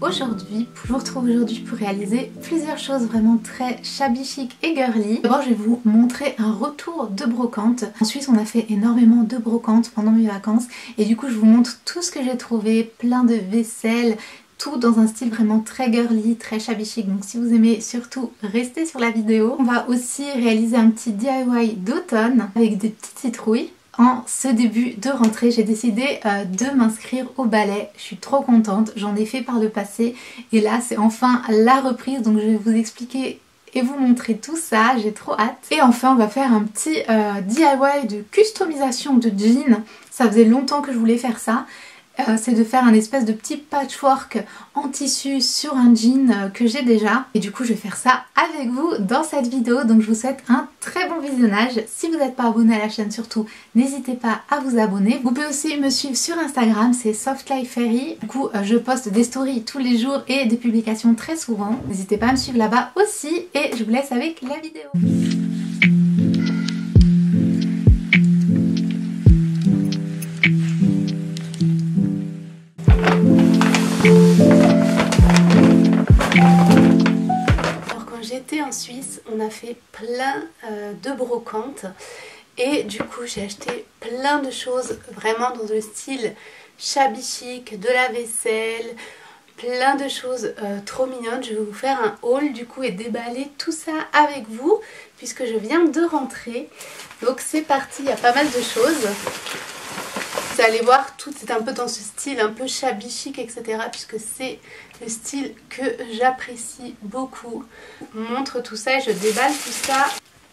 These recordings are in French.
aujourd'hui. Je vous retrouve aujourd'hui pour réaliser plusieurs choses vraiment très shabby chic et girly. D'abord je vais vous montrer un retour de brocante. En Suisse on a fait énormément de brocantes pendant mes vacances et du coup je vous montre tout ce que j'ai trouvé, plein de vaisselle, tout dans un style vraiment très girly, très shabby chic. Donc si vous aimez, surtout restez sur la vidéo. On va aussi réaliser un petit DIY d'automne avec des petites citrouilles. En ce début de rentrée, j'ai décidé de m'inscrire au ballet. Je suis trop contente, j'en ai fait par le passé et là c'est enfin la reprise, donc je vais vous expliquer et vous montrer tout ça, j'ai trop hâte. Et enfin on va faire un petit DIY de customisation de jeans. Ça faisait longtemps que je voulais faire ça. C'est de faire un espèce de petit patchwork en tissu sur un jean que j'ai déjà. Et du coup je vais faire ça avec vous dans cette vidéo. Donc je vous souhaite un très bon visionnage. Si vous n'êtes pas abonné à la chaîne surtout, n'hésitez pas à vous abonner. Vous pouvez aussi me suivre sur Instagram, c'est SoftLifeFairy. Du coup je poste des stories tous les jours et des publications très souvent. N'hésitez pas à me suivre là-bas aussi. Et je vous laisse avec la vidéo. En Suisse, on a fait plein de brocantes et du coup j'ai acheté plein de choses vraiment dans le style shabby chic, de la vaisselle, plein de choses trop mignonnes. Je vais vous faire un haul du coup et déballer tout ça avec vous puisque je viens de rentrer. Donc c'est parti, il y a pas mal de choses. Vous allez voir, tout c'est un peu dans ce style un peu shabby chic, etc. puisque c'est le style que j'apprécie beaucoup. Je vous montre tout ça et je déballe tout ça.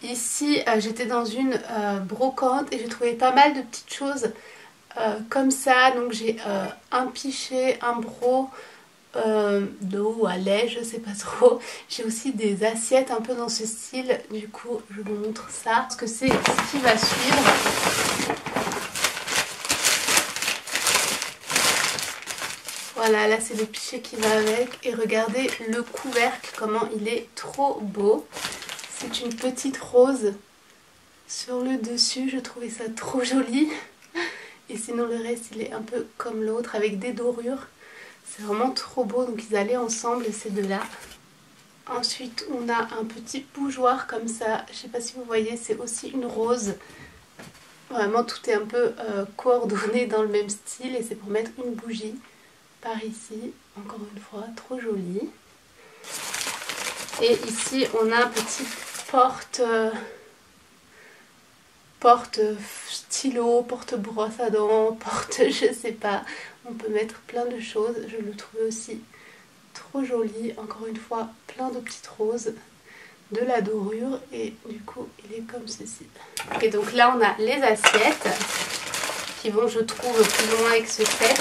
Ici j'étais dans une brocante et j'ai trouvé pas mal de petites choses comme ça. Donc j'ai un pichet, un bro d'eau ou à lait, je sais pas trop. J'ai aussi des assiettes un peu dans ce style. Du coup je vous montre ça. Parce que c'est ce qui va suivre. Voilà, là c'est le pichet qui va avec et regardez le couvercle, comment il est trop beau. C'est une petite rose sur le dessus, je trouvais ça trop joli. Et sinon le reste il est un peu comme l'autre avec des dorures. C'est vraiment trop beau, donc ils allaient ensemble ces deux-là. Ensuite on a un petit bougeoir comme ça, je sais pas si vous voyez, c'est aussi une rose. Vraiment tout est un peu coordonné dans le même style et c'est pour mettre une bougie. Par ici, encore une fois, trop joli. Et ici, on a un petit porte stylo, porte brosse à dents, porte je sais pas. On peut mettre plein de choses. Je le trouve aussi trop joli. Encore une fois, plein de petites roses, de la dorure et du coup, il est comme ceci. Et donc là, on a les assiettes qui vont, je trouve, plus ou moins avec ce set.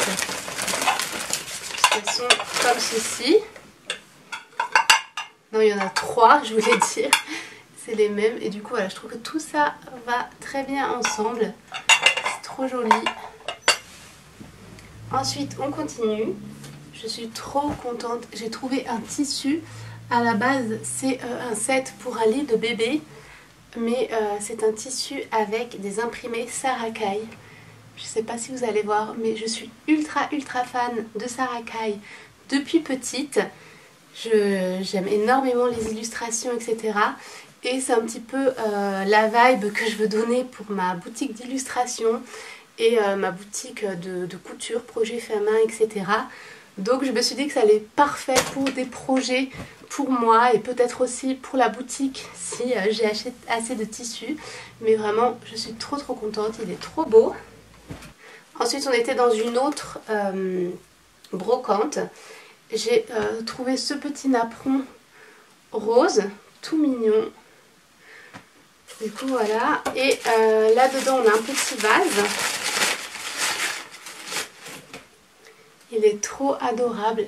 Elles sont comme ceci. Non, il y en a 3, je voulais dire. C'est les mêmes. Et du coup, voilà, je trouve que tout ça va très bien ensemble. C'est trop joli. Ensuite, on continue. Je suis trop contente. J'ai trouvé un tissu. À la base, c'est un set pour un lit de bébé. Mais c'est un tissu avec des imprimés Sarakai. Je sais pas si vous allez voir, mais je suis ultra fan de Sarakai depuis petite. J'aime énormément les illustrations, etc. Et c'est un petit peu la vibe que je veux donner pour ma boutique d'illustration et ma boutique de couture, projet fait à main, etc. Donc je me suis dit que ça allait être parfait pour des projets pour moi et peut-être aussi pour la boutique si j'ai acheté assez de tissus. Mais vraiment, je suis trop contente, il est trop beau. Ensuite on était dans une autre brocante. J'ai trouvé ce petit napperon rose, tout mignon. Du coup voilà. Et là dedans on a un petit vase. Il est trop adorable.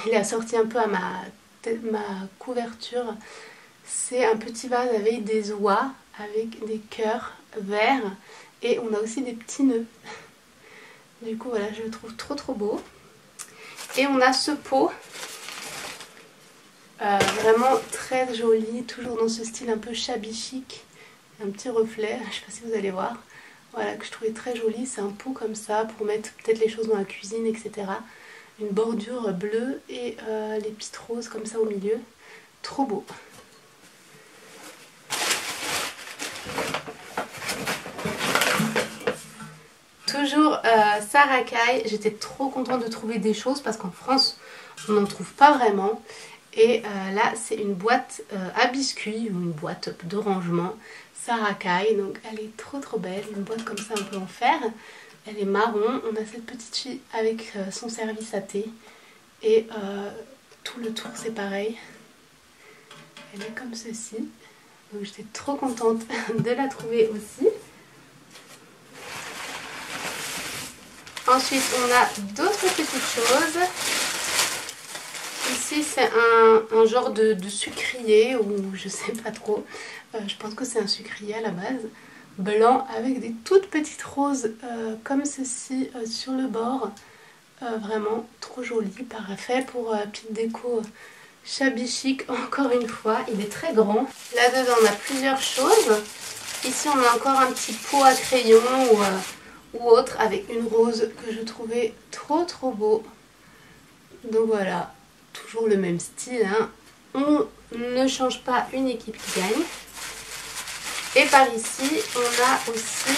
Il est assorti un peu à ma couverture. C'est un petit vase avec des oies, avec des cœurs verts. Et on a aussi des petits nœuds. Du coup voilà, je le trouve trop beau. Et on a ce pot, vraiment très joli, toujours dans ce style un peu shabby chic. Un petit reflet, je sais pas si vous allez voir. Voilà, que je trouvais très joli. C'est un pot comme ça pour mettre peut-être les choses dans la cuisine, etc. une bordure bleue et les petites roses comme ça au milieu. Trop beau. Toujours Sarracaille, j'étais trop contente de trouver des choses parce qu'en France on n'en trouve pas vraiment. Et là c'est une boîte à biscuits ou une boîte de rangement Sarracaille. Donc elle est trop belle, une boîte comme ça on peut en faire. Elle est marron, on a cette petite fille avec son service à thé. Et tout le tour c'est pareil. Elle est comme ceci. Donc j'étais trop contente de la trouver aussi. Ensuite, on a d'autres petites choses. Ici, c'est un genre de sucrier, ou je sais pas trop. Je pense que c'est un sucrier à la base. Blanc avec des toutes petites roses comme ceci sur le bord. Vraiment trop joli. Parfait pour petite déco shabby chic, encore une fois. Il est très grand. Là-dedans, on a plusieurs choses. Ici, on a encore un petit pot à crayon ou autre avec une rose que je trouvais trop beau. Donc voilà, toujours le même style, hein. On ne change pas une équipe qui gagne. Et par ici on a aussi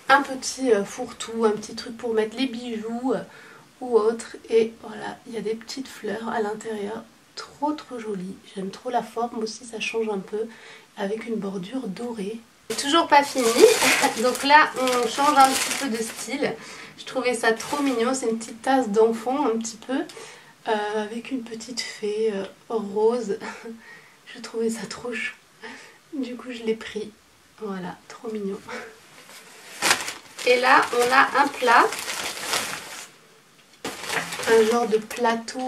un petit fourre-tout, un petit truc pour mettre les bijoux ou autre. Et voilà, il y a des petites fleurs à l'intérieur. Trop joli, j'aime trop la forme aussi, ça change un peu avec une bordure dorée. Toujours pas fini, donc là on change un petit peu de style. Je trouvais ça trop mignon, c'est une petite tasse d'enfant un petit peu avec une petite fée rose. Je trouvais ça trop chou, du coup je l'ai pris. Voilà, trop mignon. Et là on a un plat, un genre de plateau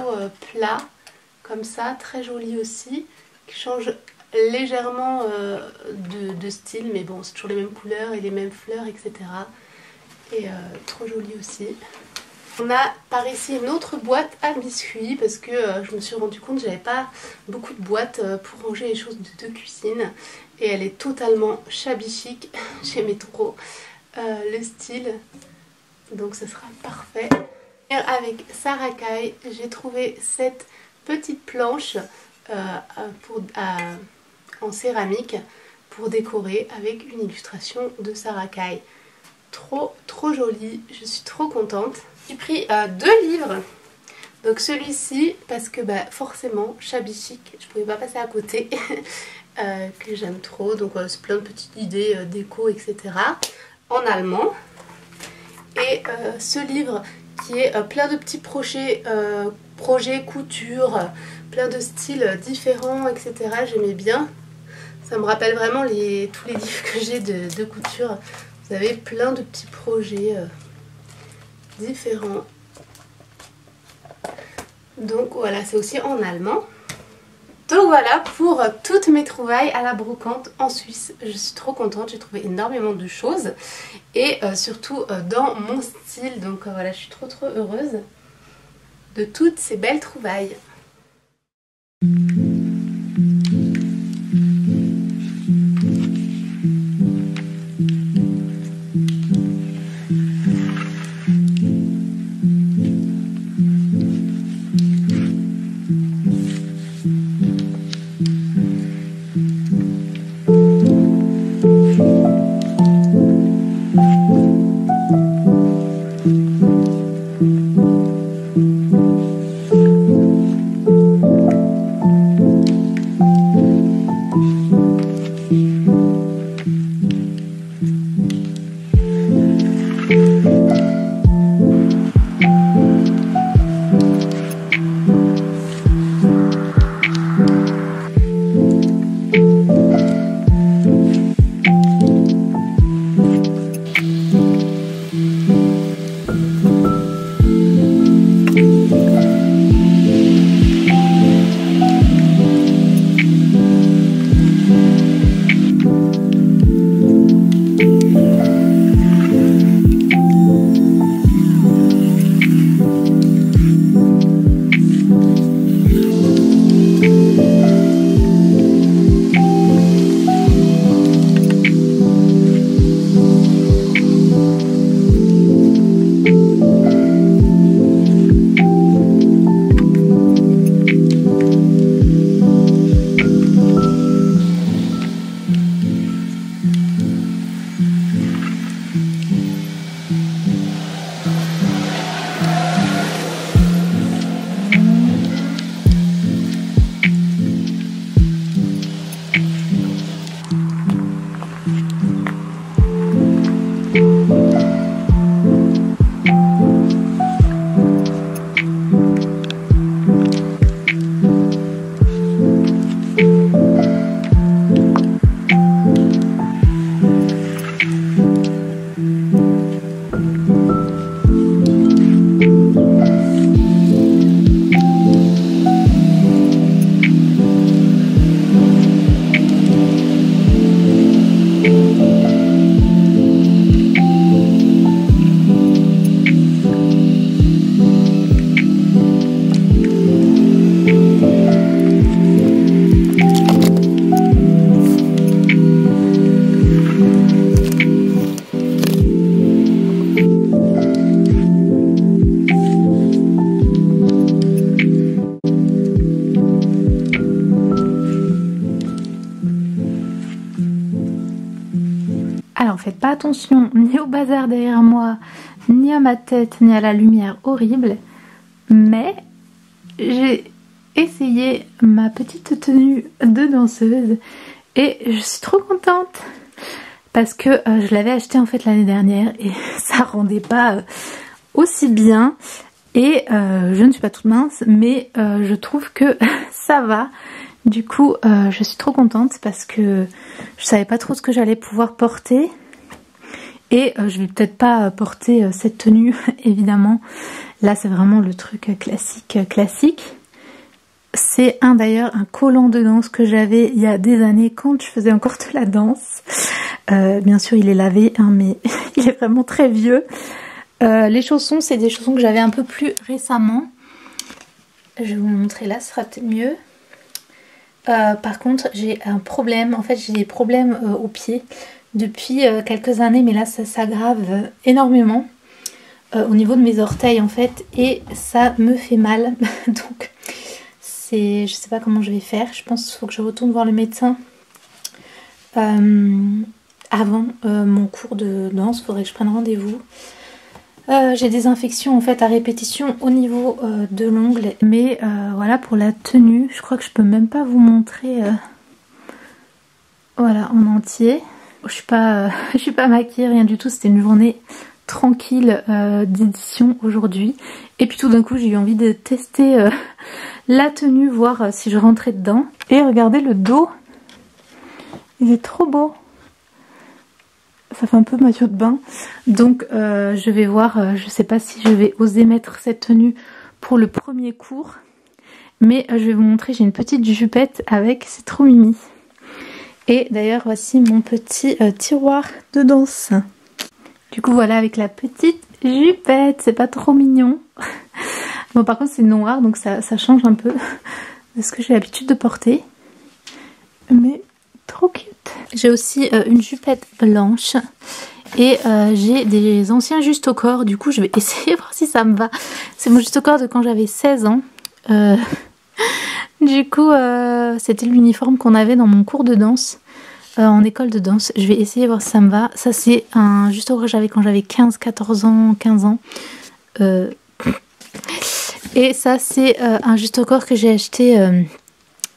plat comme ça, très joli aussi, qui change légèrement de style, mais bon c'est toujours les mêmes couleurs et les mêmes fleurs, etc. Et trop joli aussi. On a par ici une autre boîte à biscuits parce que je me suis rendu compte que j'avais pas beaucoup de boîtes pour ranger les choses de cuisine, et elle est totalement shabby chic. J'aimais trop le style, donc ce sera parfait. Et avec Sarracaille, j'ai trouvé cette petite planche en céramique pour décorer avec une illustration de Sarracaille. Trop jolie, je suis trop contente. J'ai pris 2 livres. Donc celui-ci parce que forcément shabby chic, je pouvais pas passer à côté. Que j'aime trop, donc c'est plein de petites idées déco, etc. en allemand. Et ce livre qui est plein de petits projets couture, plein de styles différents, etc. J'aimais bien. Ça me rappelle vraiment tous les livres que j'ai de couture. Vous avez plein de petits projets différents. Donc voilà, c'est aussi en allemand. Donc voilà pour toutes mes trouvailles à la brocante en Suisse. Je suis trop contente, j'ai trouvé énormément de choses. Et surtout dans mon style. Donc voilà, je suis trop heureuse de toutes ces belles trouvailles. attention ni au bazar derrière moi, ni à ma tête, ni à la lumière horrible. Mais j'ai essayé ma petite tenue de danseuse et je suis trop contente parce que je l'avais acheté en fait l'année dernière et ça rendait pas aussi bien. Et je ne suis pas toute mince, mais je trouve que ça va. Du coup, je suis trop contente parce que je savais pas trop ce que j'allais pouvoir porter. Et je vais peut-être pas porter cette tenue, évidemment. Là, c'est vraiment le truc classique. C'est d'ailleurs un collant de danse que j'avais il y a des années quand je faisais encore de la danse. Bien sûr, il est lavé, hein, mais il est vraiment très vieux. Les chaussons, c'est des chaussons que j'avais un peu plus récemment. Je vais vous montrer là, ce sera peut-être mieux. Par contre, j'ai un problème. En fait, j'ai des problèmes aux pieds depuis quelques années, mais là, ça s'aggrave énormément au niveau de mes orteils, en fait, et ça me fait mal. Donc, je sais pas comment je vais faire. Je pense qu'il faut que je retourne voir le médecin avant mon cours de danse. Il faudrait que je prenne rendez-vous. J'ai des infections en fait à répétition au niveau de l'ongle, mais voilà pour la tenue, je crois que je peux même pas vous montrer voilà en entier. Je suis pas maquillée, rien du tout, c'était une journée tranquille d'édition aujourd'hui. Et puis tout d'un coup j'ai eu envie de tester la tenue, voir si je rentrais dedans. Et regardez le dos, il est trop beau. Ça fait un peu maillot de bain. Donc je vais voir, je sais pas si je vais oser mettre cette tenue pour le premier cours. Mais je vais vous montrer, j'ai une petite jupette avec, c'est trop mimi. Et d'ailleurs voici mon petit tiroir de danse. Du coup voilà avec la petite jupette, c'est pas trop mignon. Bon par contre c'est noir donc ça change un peu de ce que j'ai l'habitude de porter. Mais trop cute. J'ai aussi une jupette blanche et j'ai des anciens juste au corps. Du coup je vais essayer de voir si ça me va. C'est mon juste au corps de quand j'avais 16 ans. Du coup c'était l'uniforme qu'on avait dans mon cours de danse en école de danse. Je vais essayer de voir si ça me va. Ça c'est un juste au corps que j'avais quand j'avais 14 ans, 15 ans. Et ça c'est un juste au corps que j'ai acheté,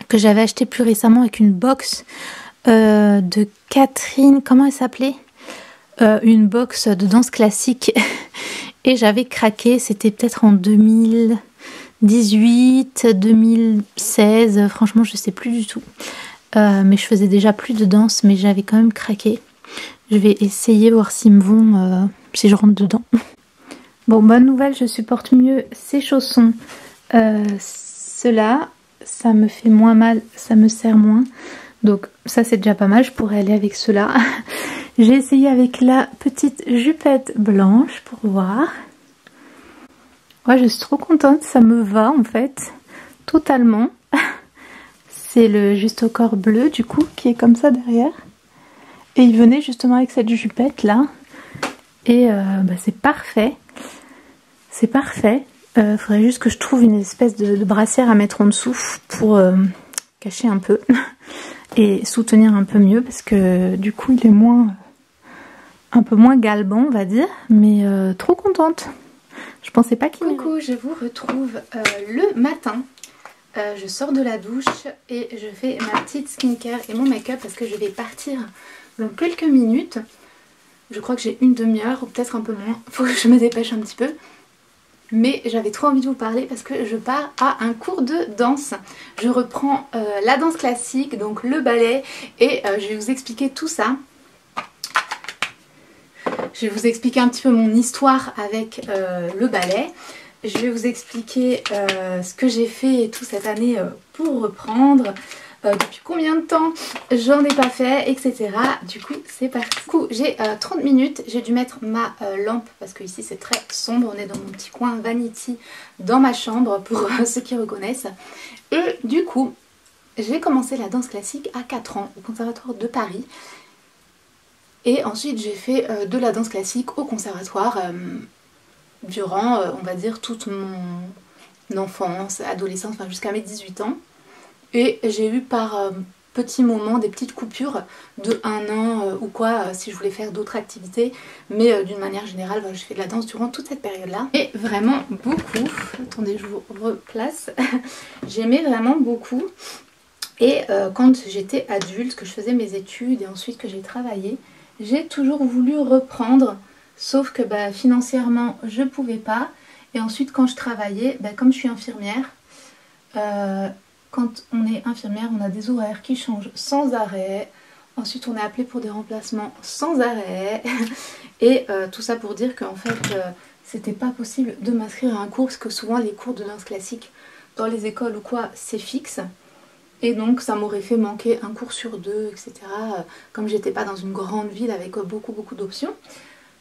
que j'avais acheté plus récemment avec une box de Catherine, comment elle s'appelait, une box de danse classique et j'avais craqué, c'était peut-être en 2018, 2016, franchement je sais plus du tout, mais je faisais déjà plus de danse, mais j'avais quand même craqué. Je vais essayer voir s'ils me vont, si je rentre dedans. Bon, bonne nouvelle, je supporte mieux ces chaussons, ceux-là, ça me fait moins mal, ça me serre moins. Donc ça c'est déjà pas mal, je pourrais aller avec cela. J'ai essayé avec la petite jupette blanche pour voir. Ouais, je suis trop contente, ça me va en fait, totalement. C'est le juste au corps bleu du coup qui est comme ça derrière. Et il venait justement avec cette jupette là. Et c'est parfait. C'est parfait. Faudrait juste que je trouve une espèce de brassière à mettre en dessous pour cacher un peu. Et soutenir un peu mieux parce que du coup il est un peu moins galbant on va dire, mais trop contente. Je pensais pas qu'il... Coucou, je vous retrouve le matin. Je sors de la douche et je fais ma petite skincare et mon make-up parce que je vais partir dans quelques minutes. Je crois que j'ai une demi-heure ou peut-être un peu moins, faut que je me dépêche un petit peu. Mais j'avais trop envie de vous parler parce que je pars à un cours de danse. Je reprends la danse classique, donc le ballet, et je vais vous expliquer tout ça. Je vais vous expliquer un petit peu mon histoire avec le ballet. Je vais vous expliquer ce que j'ai fait tout cette année pour reprendre. Depuis combien de temps j'en ai pas fait, etc. Du coup c'est parti. Du coup j'ai 30 minutes, j'ai dû mettre ma lampe parce que ici c'est très sombre, on est dans mon petit coin vanity dans ma chambre pour ceux qui reconnaissent. Et du coup j'ai commencé la danse classique à 4 ans au Conservatoire de Paris. Et ensuite j'ai fait de la danse classique au conservatoire durant on va dire toute mon enfance, adolescence, enfin jusqu'à mes 18 ans. Et j'ai eu par petits moments, des petites coupures de 1 an ou quoi, si je voulais faire d'autres activités. Mais d'une manière générale, voilà, je fais de la danse durant toute cette période-là. Et vraiment beaucoup, attendez, je vous replace, j'aimais vraiment beaucoup. Et quand j'étais adulte, que je faisais mes études et ensuite que j'ai travaillé, j'ai toujours voulu reprendre, sauf que bah, financièrement je pouvais pas. Et ensuite quand je travaillais, bah, comme je suis infirmière, quand on est infirmière on a des horaires qui changent sans arrêt. Ensuite on est appelé pour des remplacements sans arrêt. Et tout ça pour dire qu'en fait c'était pas possible de m'inscrire à un cours, parce que souvent les cours de danse classique dans les écoles ou quoi c'est fixe. Et donc ça m'aurait fait manquer un cours sur 2, etc. Comme j'étais pas dans une grande ville avec beaucoup d'options.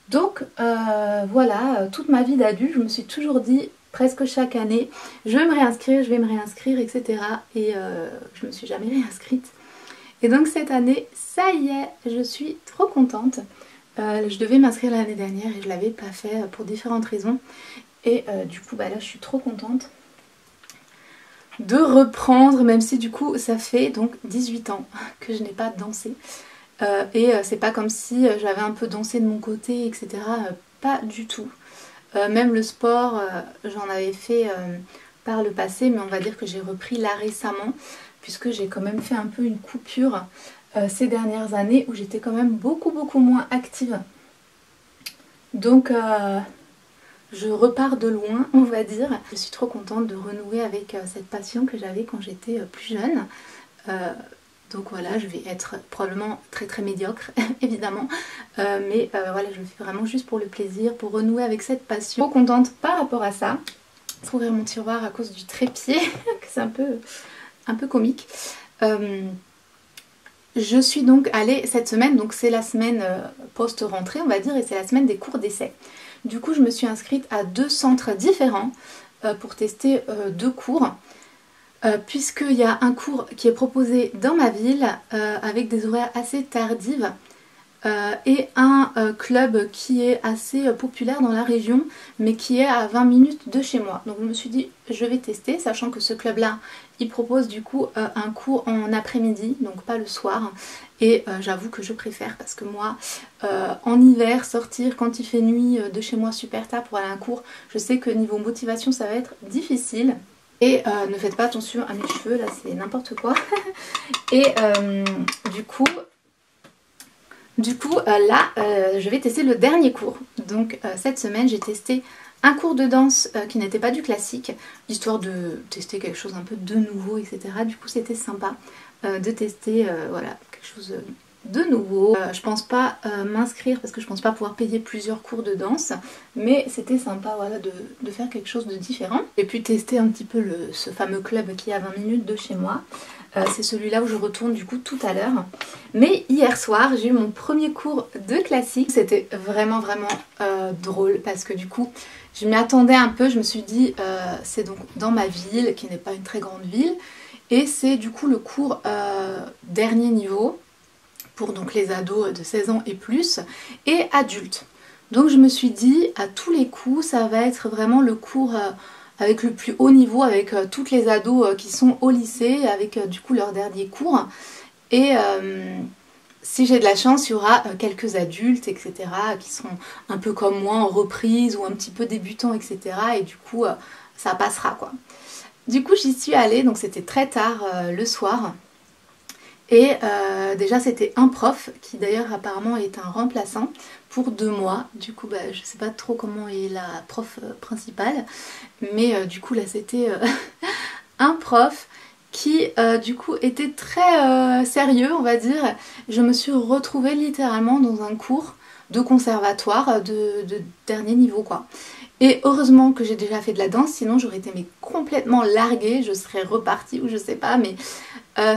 Donc voilà, toute ma vie d'adulte, je me suis toujours dit, presque chaque année, je vais me réinscrire, etc. Et je me suis jamais réinscrite. Et donc cette année, ça y est, je suis trop contente. Je devais m'inscrire l'année dernière et je l'avais pas fait pour différentes raisons. Et du coup, bah là, je suis trop contente de reprendre, même si du coup ça fait donc 18 ans que je n'ai pas dansé. Et c'est pas comme si j'avais un peu dansé de mon côté, etc. Pas du tout. Même le sport, j'en avais fait par le passé, mais on va dire que j'ai repris là récemment, puisque j'ai quand même fait un peu une coupure ces dernières années où j'étais quand même beaucoup moins active. Donc je repars de loin, on va dire. Je suis trop contente de renouer avec cette passion que j'avais quand j'étais plus jeune. Donc voilà, je vais être probablement très médiocre, évidemment. Mais voilà, je le fais vraiment juste pour le plaisir, pour renouer avec cette passion. Trop contente par rapport à ça. Je vais ouvrir mon tiroir à cause du trépied, que c'est un peu comique. Je suis donc allée cette semaine, donc c'est la semaine post-rentrée, on va dire, et c'est la semaine des cours d'essai. Du coup, je me suis inscrite à 2 centres différents pour tester 2 cours. Puisqu'il y a un cours qui est proposé dans ma ville avec des horaires assez tardives et un club qui est assez populaire dans la région mais qui est à 20 minutes de chez moi. Donc je me suis dit je vais tester, sachant que ce club là il propose du coup un cours en après-midi, donc pas le soir. Et j'avoue que je préfère, parce que moi en hiver sortir quand il fait nuit de chez moi super tard pour aller à un cours, je sais que niveau motivation ça va être difficile. Et ne faites pas attention à mes cheveux, là c'est n'importe quoi. Et du coup là je vais tester le dernier cours. Donc cette semaine j'ai testé un cours de danse qui n'était pas du classique, histoire de tester quelque chose un peu de nouveau, etc. Du coup c'était sympa de tester voilà, quelque chose de nouveau. Je pense pas m'inscrire parce que je pense pas pouvoir payer plusieurs cours de danse, mais c'était sympa voilà, de faire quelque chose de différent. J'ai pu tester un petit peu ce fameux club qui est à 20 minutes de chez moi. C'est celui-là où je retourne du coup tout à l'heure. Mais hier soir j'ai eu mon premier cours de classique. C'était vraiment drôle parce que du coup je m'y attendais un peu. Je me suis dit c'est donc dans ma ville qui n'est pas une très grande ville, et c'est du coup le cours dernier niveau pour donc les ados de 16 ans et plus, et adultes. Donc je me suis dit, à tous les coups, ça va être vraiment le cours avec le plus haut niveau, avec toutes les ados qui sont au lycée, avec du coup leur dernier cours. Et si j'ai de la chance, il y aura quelques adultes, etc., qui seront un peu comme moi en reprise ou un petit peu débutants, etc. Et du coup, ça passera quoi. Du coup, j'y suis allée, donc c'était très tard le soir. Et déjà c'était un prof qui d'ailleurs apparemment est un remplaçant pour 2 mois. Du coup bah, je sais pas trop comment est la prof principale, mais du coup là c'était un prof qui du coup était très sérieux on va dire. Je me suis retrouvée littéralement dans un cours de conservatoire de dernier niveau quoi. Et heureusement que j'ai déjà fait de la danse, sinon j'aurais été mais complètement larguée, je serais repartie ou je sais pas, mais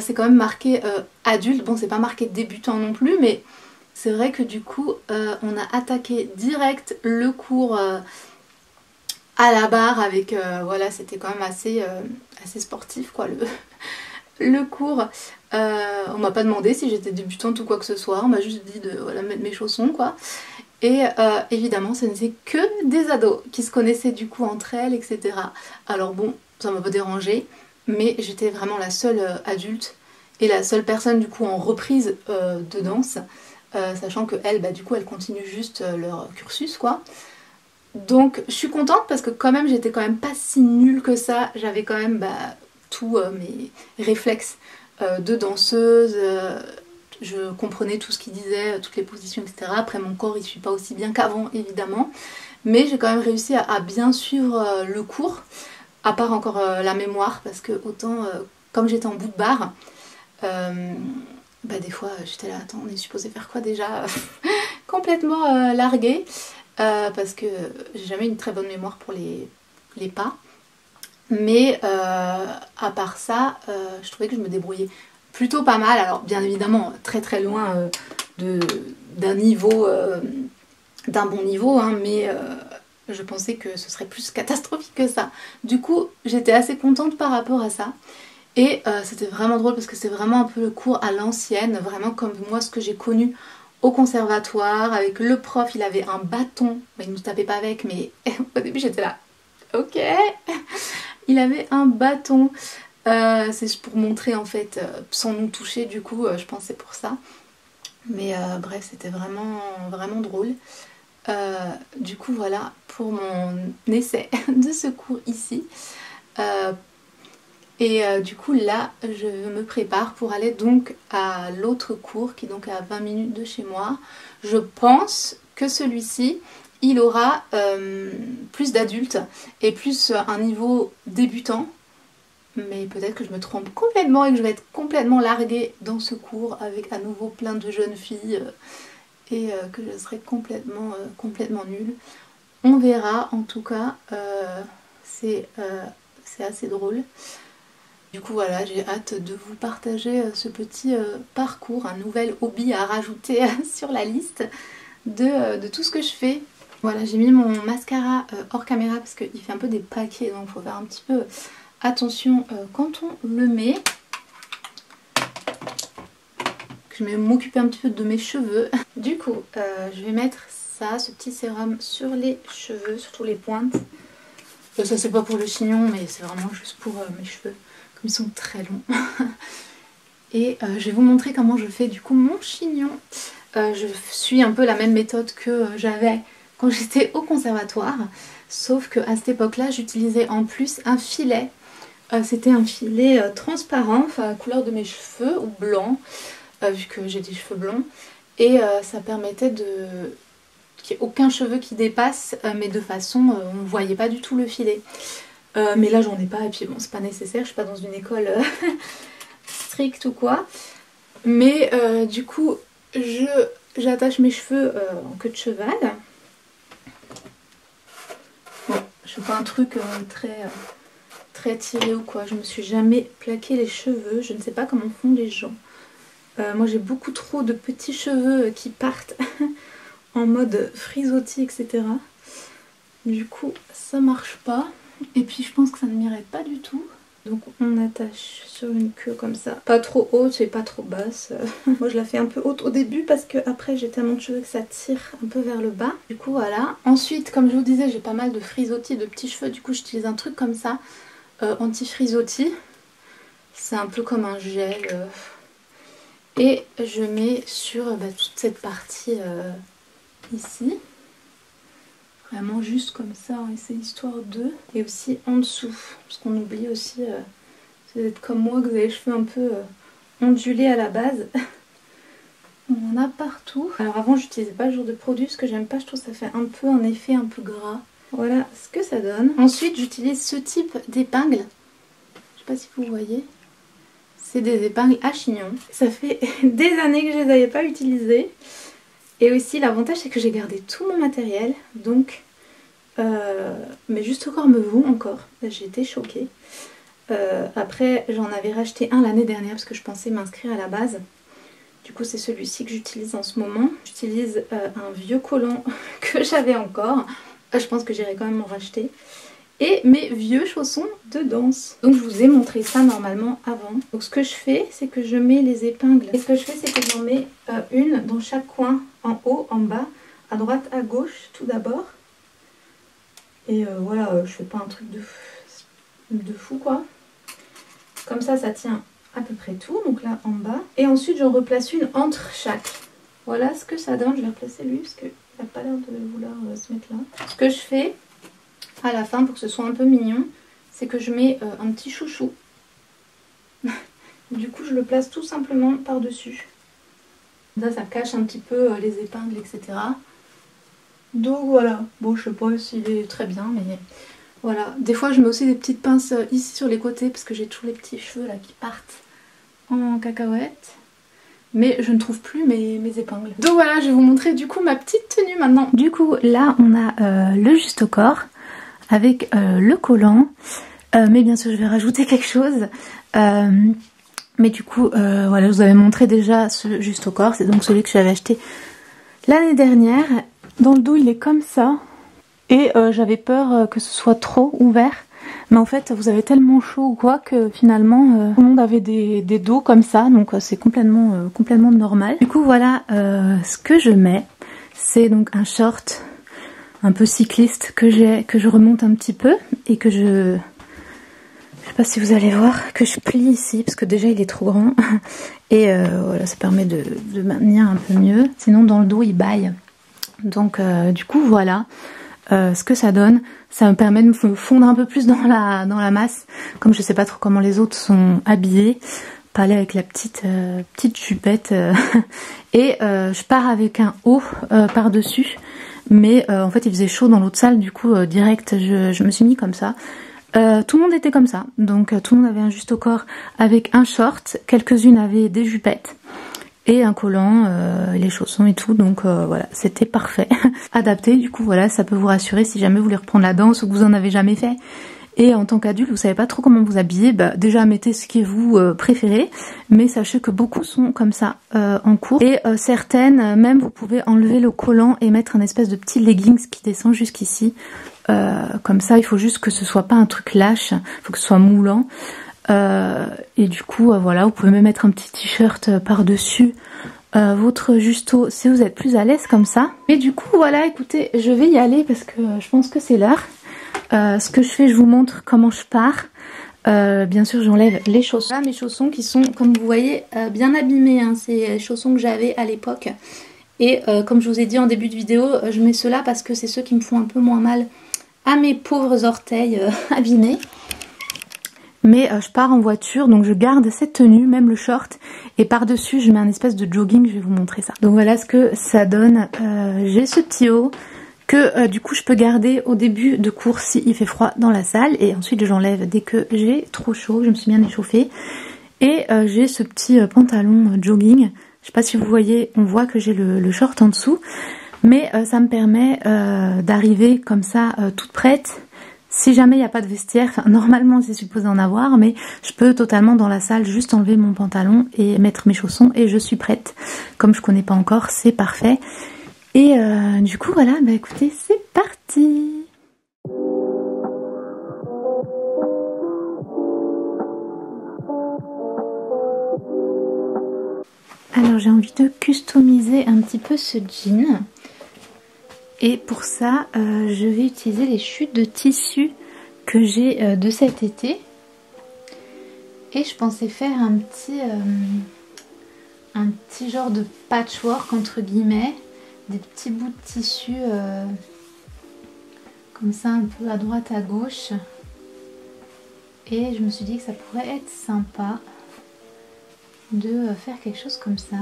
c'est quand même marqué adulte. Bon c'est pas marqué débutant non plus, mais c'est vrai que du coup on a attaqué direct le cours à la barre avec, voilà c'était quand même assez sportif quoi le cours. On m'a pas demandé si j'étais débutante ou quoi que ce soit, on m'a juste dit de voilà, mettre mes chaussons quoi. Et évidemment ce n'était que des ados qui se connaissaient du coup entre elles, etc. Alors bon, ça m'a pas dérangée, mais j'étais vraiment la seule adulte et la seule personne du coup en reprise de danse, sachant que elles, bah, du coup elles continuent juste leur cursus quoi. Donc je suis contente parce que quand même j'étais quand même pas si nulle que ça, j'avais quand même tous mes réflexes de danseuse, je comprenais tout ce qu'il disait, toutes les positions etc. Après mon corps il suit pas aussi bien qu'avant évidemment, mais j'ai quand même réussi à bien suivre le cours, à part encore la mémoire parce que autant comme j'étais en bout de barre, bah des fois j'étais là, attends on est supposé faire quoi déjà complètement larguée. Parce que j'ai jamais une très bonne mémoire pour les pas. Mais à part ça, je trouvais que je me débrouillais plutôt pas mal. Alors bien évidemment très très loin d'un niveau, d'un bon niveau, hein, mais je pensais que ce serait plus catastrophique que ça. Du coup j'étais assez contente par rapport à ça. Et c'était vraiment drôle parce que c'est vraiment un peu le cours à l'ancienne, vraiment comme moi ce que j'ai connu au conservatoire, avec le prof, il avait un bâton, il ne nous tapait pas avec, mais au début j'étais là, ok, il avait un bâton, c'est pour montrer en fait, sans nous toucher du coup, je pense c'est pour ça, mais bref c'était vraiment, vraiment drôle. Du coup voilà pour mon essai de ce cours ici. Et du coup là je me prépare pour aller donc à l'autre cours qui est donc à 20 minutes de chez moi. Je pense que celui-ci il aura plus d'adultes et plus un niveau débutant. Mais peut-être que je me trompe complètement et que je vais être complètement larguée dans ce cours avec à nouveau plein de jeunes filles et que je serai complètement nulle. On verra, en tout cas c'est assez drôle. Du coup voilà, j'ai hâte de vous partager ce petit parcours, un nouvel hobby à rajouter sur la liste de tout ce que je fais. Voilà, j'ai mis mon mascara hors caméra parce qu'il fait un peu des paquets, donc il faut faire un petit peu attention quand on le met. Je vais m'occuper un petit peu de mes cheveux. Du coup, je vais mettre ça, ce petit sérum sur les cheveux, surtout les pointes. Ça c'est pas pour le chignon, mais c'est vraiment juste pour mes cheveux. Comme ils sont très longs. Et je vais vous montrer comment je fais du coup mon chignon. Je suis un peu la même méthode que j'avais quand j'étais au conservatoire. Sauf qu'à cette époque-là, j'utilisais en plus un filet. C'était un filet transparent, enfin couleur de mes cheveux, ou blanc, vu que j'ai des cheveux blonds. Et ça permettait qu'il n'y ait aucun cheveu qui dépasse, mais de façon, on ne voyait pas du tout le filet. Mais là j'en ai pas et puis bon c'est pas nécessaire, je suis pas dans une école stricte ou quoi. Mais du coup j'attache mes cheveux en queue de cheval. Bon, je fais pas un truc très tiré ou quoi, je me suis jamais plaqué les cheveux, je ne sais pas comment font les gens. Moi j'ai beaucoup trop de petits cheveux qui partent en mode frisottis etc. Du coup ça marche pas. Et puis je pense que ça ne m'irait pas du tout. Donc on attache sur une queue comme ça. Pas trop haute et pas trop basse. Moi je la fais un peu haute au début parce que après j'ai tellement de cheveux que ça tire un peu vers le bas. Du coup voilà. Ensuite comme je vous disais j'ai pas mal de frisottis, de petits cheveux. Du coup j'utilise un truc comme ça. Anti-frisottis. C'est un peu comme un gel. Et je mets sur toute cette partie ici. Vraiment juste comme ça, hein, c'est histoire de... Et aussi en dessous, parce qu'on oublie aussi, si vous êtes comme moi, que vous avez les cheveux un peu ondulés à la base. On en a partout. Alors avant j'utilisais pas ce genre de produit, ce que j'aime pas, je trouve que ça fait un peu un effet un peu gras. Voilà ce que ça donne. Ensuite j'utilise ce type d'épingle. Je sais pas si vous voyez. C'est des épingles à chignon. Ça fait des années que je les avais pas utilisées. Et aussi l'avantage c'est que j'ai gardé tout mon matériel, donc mais juste au corps me vaut encore, j'ai été choquée. Après j'en avais racheté un l'année dernière parce que je pensais m'inscrire à la base. Du coup c'est celui-ci que j'utilise en ce moment. J'utilise un vieux collant que j'avais encore, je pense que j'irai quand même en racheter. Et mes vieux chaussons de danse. Donc je vous ai montré ça normalement avant. Donc ce que je fais c'est que je mets les épingles. Et ce que je fais c'est que j'en mets une dans chaque coin, en haut, en bas, à droite, à gauche tout d'abord. Et voilà, je fais pas un truc de fou quoi. Comme ça tient à peu près tout. Donc là en bas. Et ensuite j'en replace une entre chaque. Voilà ce que ça donne. Je vais replacer lui parce qu'il n'a pas l'air de vouloir se mettre là. Ce que je fais à la fin pour que ce soit un peu mignon, c'est que je mets un petit chouchou. Du coup je le place tout simplement par dessus. Ça cache un petit peu les épingles, etc. Donc voilà, bon je sais pas s'il est très bien, mais voilà. Des fois je mets aussi des petites pinces ici sur les côtés parce que j'ai toujours les petits cheveux là qui partent en cacahuète. Mais je ne trouve plus mes épingles. Donc voilà, je vais vous montrer du coup ma petite tenue maintenant. Du coup là on a le juste au corps avec le collant. Mais bien sûr je vais rajouter quelque chose. Mais du coup voilà, je vous avais montré déjà ce juste au corps. C'est donc celui que j'avais acheté l'année dernière. Dans le dos il est comme ça. Et j'avais peur que ce soit trop ouvert. Mais en fait vous avez tellement chaud ou quoi que finalement tout le monde avait des dos comme ça. Donc c'est complètement normal. Du coup voilà ce que je mets. C'est donc un short un peu cycliste que je remonte un petit peu. Et que je sais pas si vous allez voir, que je plie ici. Parce que déjà il est trop grand. Et voilà, ça permet de maintenir un peu mieux. Sinon dans le dos il baille. Donc du coup voilà ce que ça donne. Ça me permet de me fondre un peu plus dans la masse. Comme je sais pas trop comment les autres sont habillés. Pas aller avec la petite jupette. Et je pars avec un haut par dessus. Mais en fait il faisait chaud dans l'autre salle. Du coup direct je me suis mis comme ça. Tout le monde était comme ça. Donc tout le monde avait un juste au corps avec un short. Quelques-unes avaient des jupettes. Et un collant, les chaussons et tout, donc voilà, c'était parfait. Adapté, du coup voilà, ça peut vous rassurer si jamais vous voulez reprendre la danse ou que vous en avez jamais fait. Et en tant qu'adulte, vous savez pas trop comment vous habiller, bah déjà mettez ce qui est vous préférez, mais sachez que beaucoup sont comme ça en cours. Et certaines, même vous pouvez enlever le collant et mettre un espèce de petit leggings qui descend jusqu'ici. Comme ça, il faut juste que ce soit pas un truc lâche, il faut que ce soit moulant. Et du coup voilà, vous pouvez même mettre un petit t-shirt par dessus votre justo si vous êtes plus à l'aise comme ça. Et du coup voilà, écoutez, je vais y aller parce que je pense que c'est l'heure. Ce que je fais, je vous montre comment je pars. Bien sûr j'enlève les chaussons. Là mes chaussons qui sont, comme vous voyez, bien abîmés, hein. C'est les chaussons que j'avais à l'époque. Et comme je vous ai dit en début de vidéo, je mets ceux-là parce que c'est ceux qui me font un peu moins mal à mes pauvres orteils abîmés. Mais je pars en voiture, donc je garde cette tenue, même le short. Et par-dessus, je mets un espèce de jogging, je vais vous montrer ça. Donc voilà ce que ça donne. J'ai ce petit haut que du coup je peux garder au début de cours s'il fait froid dans la salle. Et ensuite j'enlève dès que j'ai trop chaud, je me suis bien échauffée. Et j'ai ce petit pantalon jogging. Je sais pas si vous voyez, on voit que j'ai le short en dessous. Mais ça me permet d'arriver comme ça toute prête. Si jamais il n'y a pas de vestiaire, enfin, normalement c'est supposé en avoir, mais je peux totalement dans la salle juste enlever mon pantalon et mettre mes chaussons et je suis prête. Comme je connais pas encore, c'est parfait. Et du coup voilà, bah écoutez, c'est parti. Alors j'ai envie de customiser un petit peu ce jean. Et pour ça, je vais utiliser les chutes de tissu que j'ai de cet été. Et je pensais faire un petit genre de patchwork entre guillemets. Des petits bouts de tissu comme ça un peu à droite à gauche. Et je me suis dit que ça pourrait être sympa de faire quelque chose comme ça.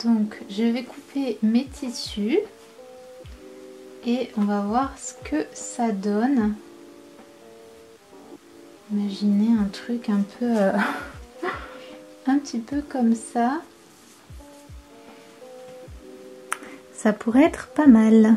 Donc je vais couper mes tissus et on va voir ce que ça donne. Imaginez un truc un peu un petit peu comme ça. Ça pourrait être pas mal.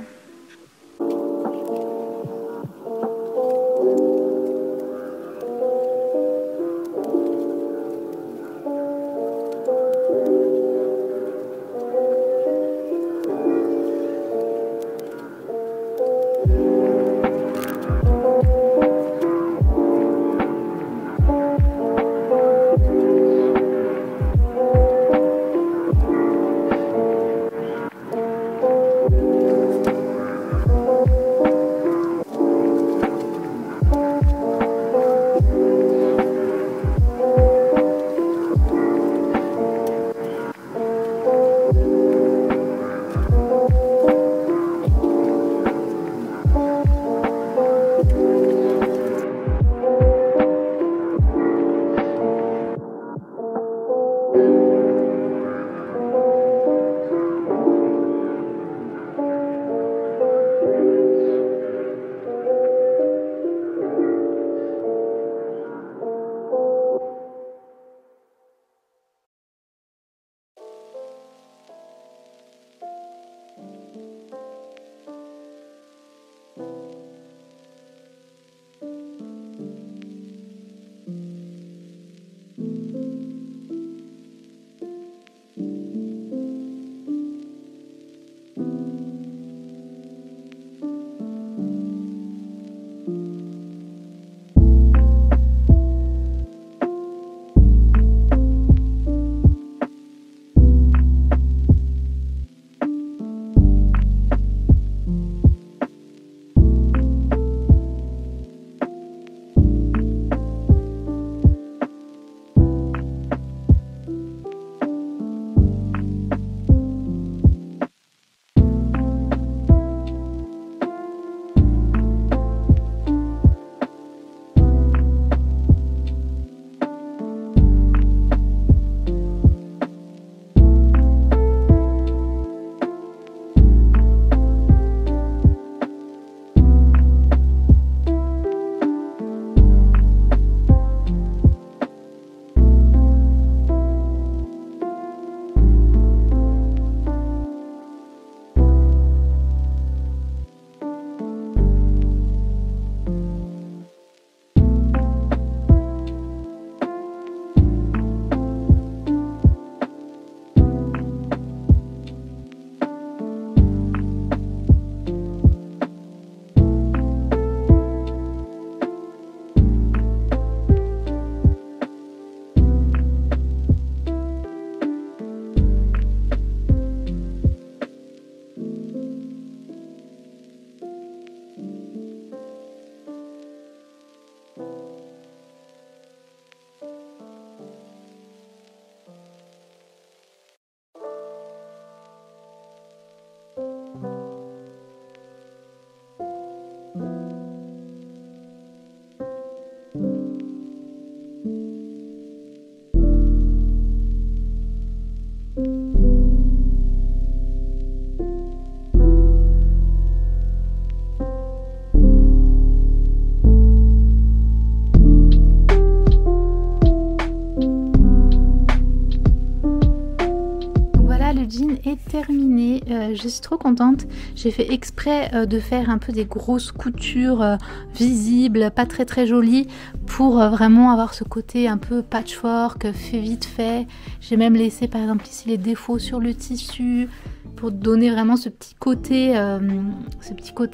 terminé, je suis trop contente. J'ai fait exprès de faire un peu des grosses coutures visibles, pas très jolies, pour vraiment avoir ce côté un peu patchwork, fait vite fait. J'ai même laissé par exemple ici les défauts sur le tissu, pour donner vraiment ce petit côté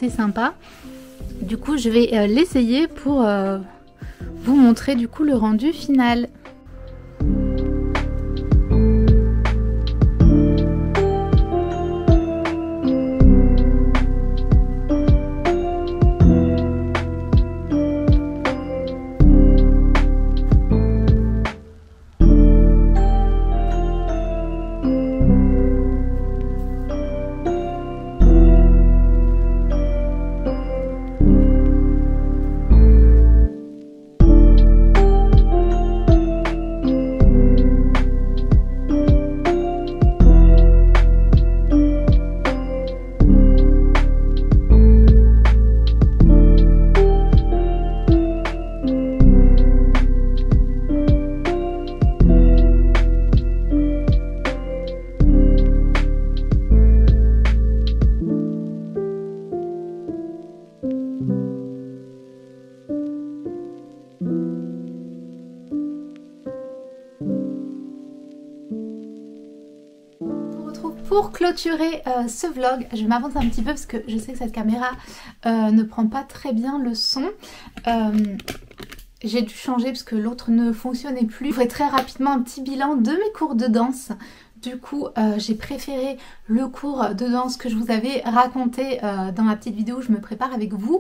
sympa. Du coup je vais l'essayer pour vous montrer du coup le rendu final. Pour clôturer ce vlog, je m'avance un petit peu parce que je sais que cette caméra ne prend pas très bien le son. J'ai dû changer parce que l'autre ne fonctionnait plus. Je ferai très rapidement un petit bilan de mes cours de danse. Du coup, j'ai préféré le cours de danse que je vous avais raconté dans ma petite vidéo où je me prépare avec vous.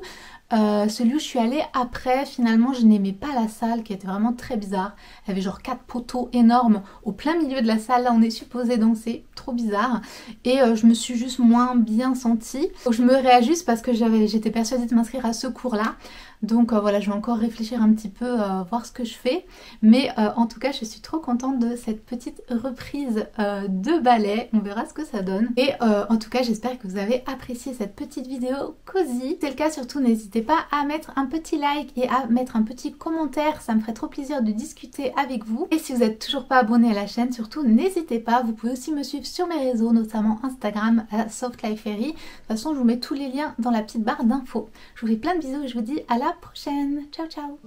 Celui où je suis allée après, finalement, je n'aimais pas la salle qui était vraiment très bizarre. Il y avait genre 4 poteaux énormes au plein milieu de la salle. Là, on est supposé danser. Trop bizarre. Et je me suis juste moins bien sentie. Donc, je me réajuste parce que j'étais persuadée de m'inscrire à ce cours-là. Donc voilà, je vais encore réfléchir un petit peu, voir ce que je fais. Mais en tout cas, je suis trop contente de cette petite reprise de ballet. On verra ce que ça donne. Et en tout cas, j'espère que vous avez apprécié cette petite vidéo cosy. Si c'est le cas, surtout n'hésitez pas à mettre un petit like et à mettre un petit commentaire. Ça me ferait trop plaisir de discuter avec vous. Et si vous n'êtes toujours pas abonné à la chaîne, surtout n'hésitez pas. Vous pouvez aussi me suivre sur mes réseaux, notamment Instagram, SoftLifeFairy. De toute façon, je vous mets tous les liens dans la petite barre d'infos. Je vous fais plein de bisous et je vous dis à la prochaine. Ciao ciao.